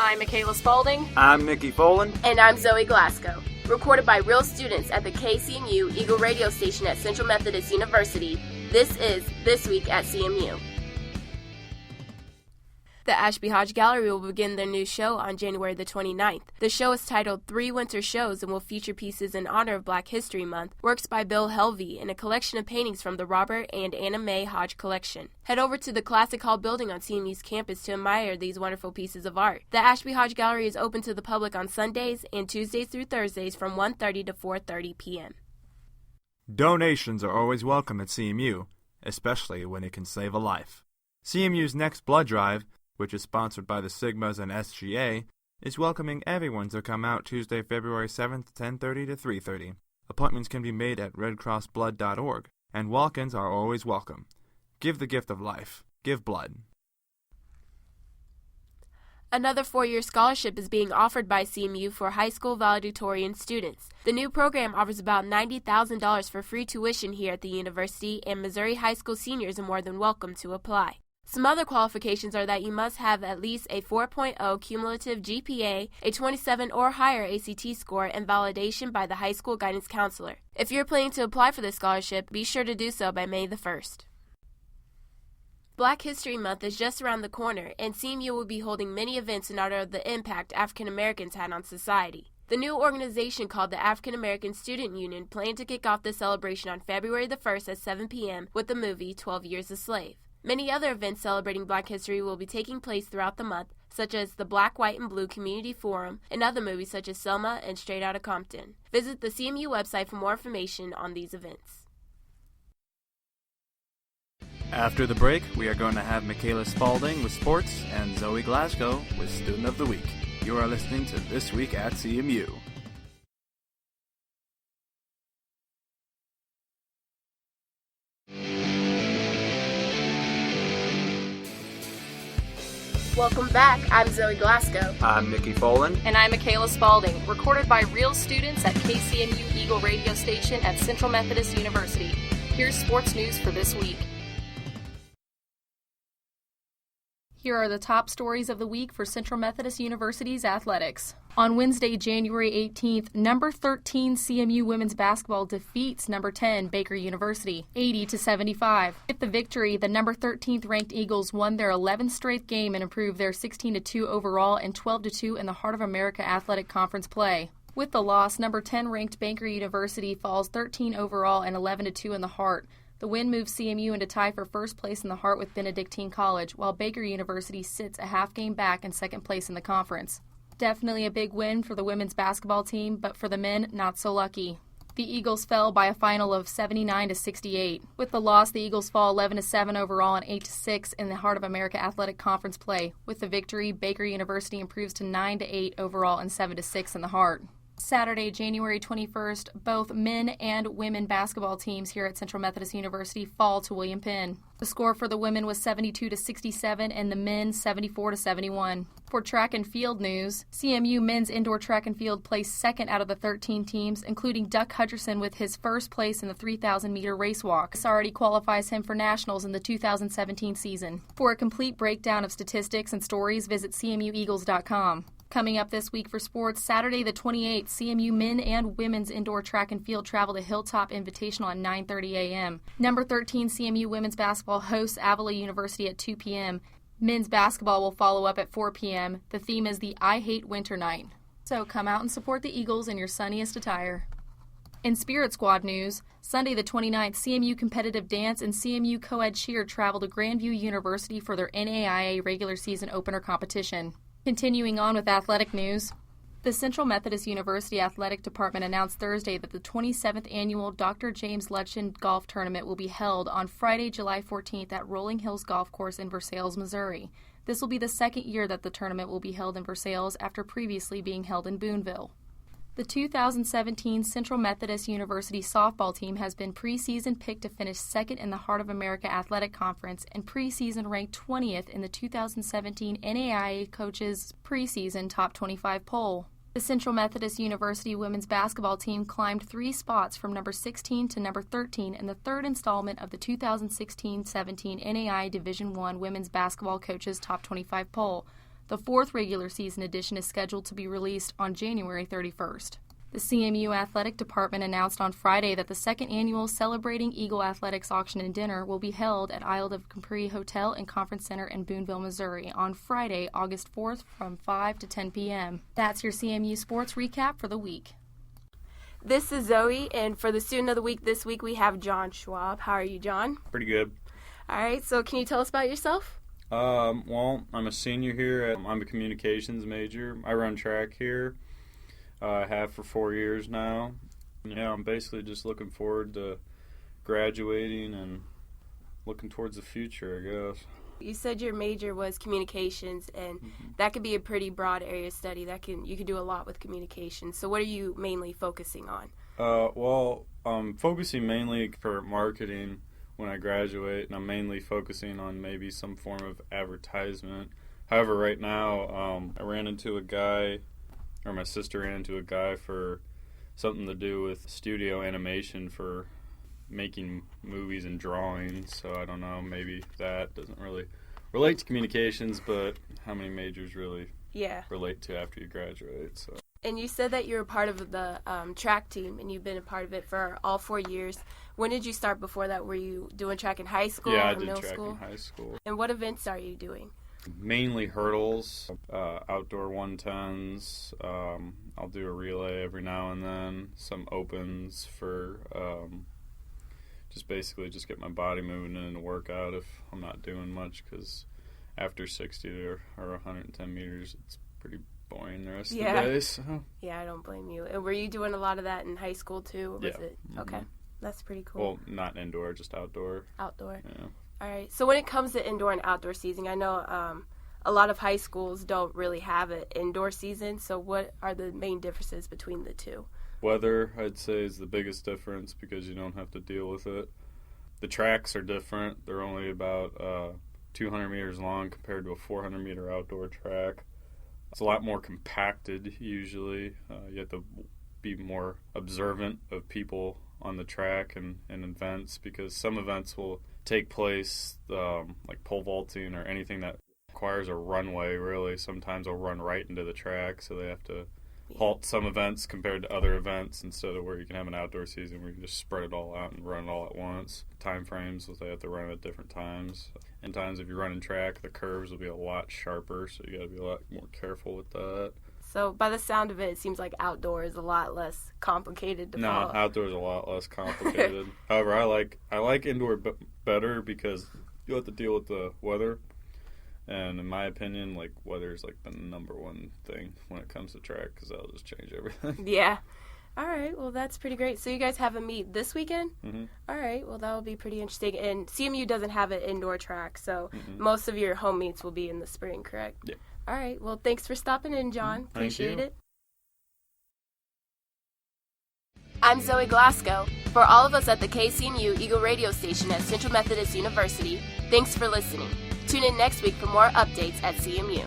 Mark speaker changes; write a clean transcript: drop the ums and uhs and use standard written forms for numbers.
Speaker 1: I'm Michaela Spaulding.
Speaker 2: I'm Mickey Folan.
Speaker 3: And I'm Zoe Glasgow. Recorded by real students at the KCMU Eagle radio station at Central Methodist University, this is This Week at CMU. The Ashby Hodge Gallery will begin their new show on January the 29th. The show is titled 3 Winter Shows and will feature pieces in honor of Black History Month, works by Bill Helvey, and a collection of paintings from the Robert and Anna Mae Hodge collection. Head over to the Classic Hall building on CMU's campus to admire these wonderful pieces of art. The Ashby Hodge Gallery is open to the public on Sundays and Tuesdays through Thursdays from 1:30 to 4:30 p.m.
Speaker 2: Donations are always welcome at CMU, especially when it can save a life. CMU's next blood drive, which is sponsored by the Sigmas and SGA, is welcoming everyone to come out Tuesday, February 7th, 10:30 to 3:30. Appointments can be made at redcrossblood.org, and walk-ins are always welcome. Give the gift of life. Give blood.
Speaker 3: Another 4-year scholarship is being offered by CMU for high school valedictorian students. The new program offers about $90,000 for free tuition here at the university, and Missouri high school seniors are more than welcome to apply. Some other qualifications are that you must have at least a 4.0 cumulative GPA, a 27 or higher ACT score, and validation by the high school guidance counselor. If you're planning to apply for this scholarship, be sure to do so by May the 1st. Black History Month is just around the corner, and CMU will be holding many events in honor of the impact African Americans had on society. The new organization called the African American Student Union planned to kick off the celebration on February the 1st at 7 p.m. with the movie 12 Years a Slave. Many other events celebrating Black history will be taking place throughout the month, such as the Black, White, and Blue Community Forum and other movies such as Selma and Straight Outta Compton. Visit the CMU website for more information on these events.
Speaker 2: After the break, we are going to have Michaela Spaulding with sports and Zoe Glasgow with Student of the Week. You are listening to This Week at CMU.
Speaker 3: Welcome back. I'm Zoe Glasgow.
Speaker 2: I'm Mickey Folan.
Speaker 1: And I'm Michaela Spaulding. Recorded by real students at KCMU Eagle radio station at Central Methodist University. Here's sports news for this week. Here are the top stories of the week for Central Methodist University's athletics. On Wednesday, January 18th, number 13 CMU women's basketball defeats number 10 Baker University 80-75. With the victory, the number 13th ranked Eagles won their 11th straight game and improved their 16-2 overall and 12-2 in the Heart of America Athletic Conference play. With the loss, number 10 ranked Baker University falls 13 overall and 11-2 in the Heart. The win moves CMU into tie for first place in the Heart with Benedictine College, while Baker University sits a half game back in second place in the conference. Definitely a big win for the women's basketball team, but for the men, not so lucky. The Eagles fell by a final of 79-68. With the loss, the Eagles fall 11-7 overall and 8-6 in the Heart of America Athletic Conference play. With the victory, Baker University improves to 9-8 overall and 7-6 in the Heart. Saturday, January 21st, both men and women basketball teams here at Central Methodist University fall to William Penn. The score for the women was 72-67 and the men 74-71. For track and field news, CMU men's indoor track and field placed second out of the 13 teams, including Duck Hutcherson with his first place in the 3,000-meter race walk. This already qualifies him for nationals in the 2017 season. For a complete breakdown of statistics and stories, visit cmueagles.com. Coming up this week for sports, Saturday the 28th, CMU men and women's indoor track and field travel to Hilltop Invitational at 9:30 a.m. Number 13 CMU women's basketball hosts Avila University at 2 p.m. Men's basketball will follow up at 4 p.m. The theme is the I Hate Winter Night. So come out and support the Eagles in your sunniest attire. In Spirit Squad news, Sunday the 29th, CMU Competitive Dance and CMU Co-Ed Cheer travel to Grandview University for their NAIA regular season opener competition. Continuing on with athletic news, the Central Methodist University Athletic Department announced Thursday that the 27th annual Dr. James Lutchen Golf Tournament will be held on Friday, July 14th at Rolling Hills Golf Course in Versailles, Missouri. This will be the second year that the tournament will be held in Versailles after previously being held in Boonville. The 2017 Central Methodist University softball team has been preseason picked to finish second in the Heart of America Athletic Conference and preseason ranked 20th in the 2017 NAIA Coaches Preseason Top 25 poll. The Central Methodist University women's basketball team climbed 3 spots from number 16 to number 13 in the third installment of the 2016-17 NAIA Division I Women's Basketball Coaches Top 25 poll. The fourth regular season edition is scheduled to be released on January 31st. The CMU Athletic Department announced on Friday that the second annual Celebrating Eagle Athletics Auction and Dinner will be held at Isle of Capri Hotel and Conference Center in Boonville, Missouri on Friday, August 4th from 5 to 10 p.m. That's your CMU Sports Recap for the week.
Speaker 3: This is Zoe, and for the Student of the Week this week, we have John Schwab. How are you, John?
Speaker 4: Pretty good.
Speaker 3: All right, so can you tell us about yourself?
Speaker 4: Well, I'm a senior here. I'm a communications major. I run track here. I have for 4 years now. Yeah, I'm basically just looking forward to graduating and looking towards the future, I guess.
Speaker 3: You said your major was communications, and that could be a pretty broad area of study. You could do a lot with communications. So what are you mainly focusing on?
Speaker 4: Well, I'm focusing mainly for marketing when I graduate, and I'm mainly focusing on maybe some form of advertisement. However, right now, I ran into a guy, or my sister ran into a guy for something to do with studio animation for making movies and drawings. So I don't know, maybe that doesn't really relate to communications, but how many majors really relate to after you graduate. So.
Speaker 3: And you said that you're a part of the track team, and you've been a part of it for all 4 years. When did you start before that? Were you doing track in high school
Speaker 4: or
Speaker 3: middle school?
Speaker 4: Yeah, I did track in high school.
Speaker 3: And what events are you doing?
Speaker 4: Mainly hurdles, outdoor 110s. I'll do a relay every now and then. Some opens for just basically just get my body moving in a workout if I'm not doing much, because after 60 or 110 meters, it's pretty boring the rest of the day. So.
Speaker 3: Yeah, I don't blame you. And were you doing a lot of that in high school too? Or was it? Okay, that's pretty cool.
Speaker 4: Well, not indoor, just outdoor.
Speaker 3: Outdoor.
Speaker 4: Yeah.
Speaker 3: All right. So when it comes to indoor and outdoor season, I know a lot of high schools don't really have an indoor season. So what are the main differences between the two?
Speaker 4: Weather, I'd say, is the biggest difference because you don't have to deal with it. The tracks are different. They're only about 200 meters long compared to a 400-meter outdoor track. It's a lot more compacted usually. You have to be more observant of people on the track and events, because some events will take place like pole vaulting or anything that requires a runway, really. Sometimes they'll run right into the track, so they have to halt some events compared to other events, instead of where you can have an outdoor season where you can just spread it all out and run it all at once. Time frames, they have to run at different times. And times if you're running track, the curves will be a lot sharper, so you got to be a lot more careful with that.
Speaker 3: So by the sound of it, it seems like outdoor is a lot less complicated to follow.
Speaker 4: No, outdoor is a lot less complicated. However, I like indoor better because you have to deal with the weather. And in my opinion, weather is the number one thing when it comes to track, because that'll just change everything.
Speaker 3: Yeah. All right. Well, that's pretty great. So you guys have a meet this weekend?
Speaker 4: Mm-hmm.
Speaker 3: All right. Well, that will be pretty interesting. And CMU doesn't have an indoor track, so most of your home meets will be in the spring, correct?
Speaker 4: Yeah.
Speaker 3: All right. Well, thanks for stopping in, John. Appreciate it. I'm Zoe Glasgow. For all of us at the KCMU Eagle radio station at Central Methodist University, thanks for listening. Tune in next week for more updates at CMU.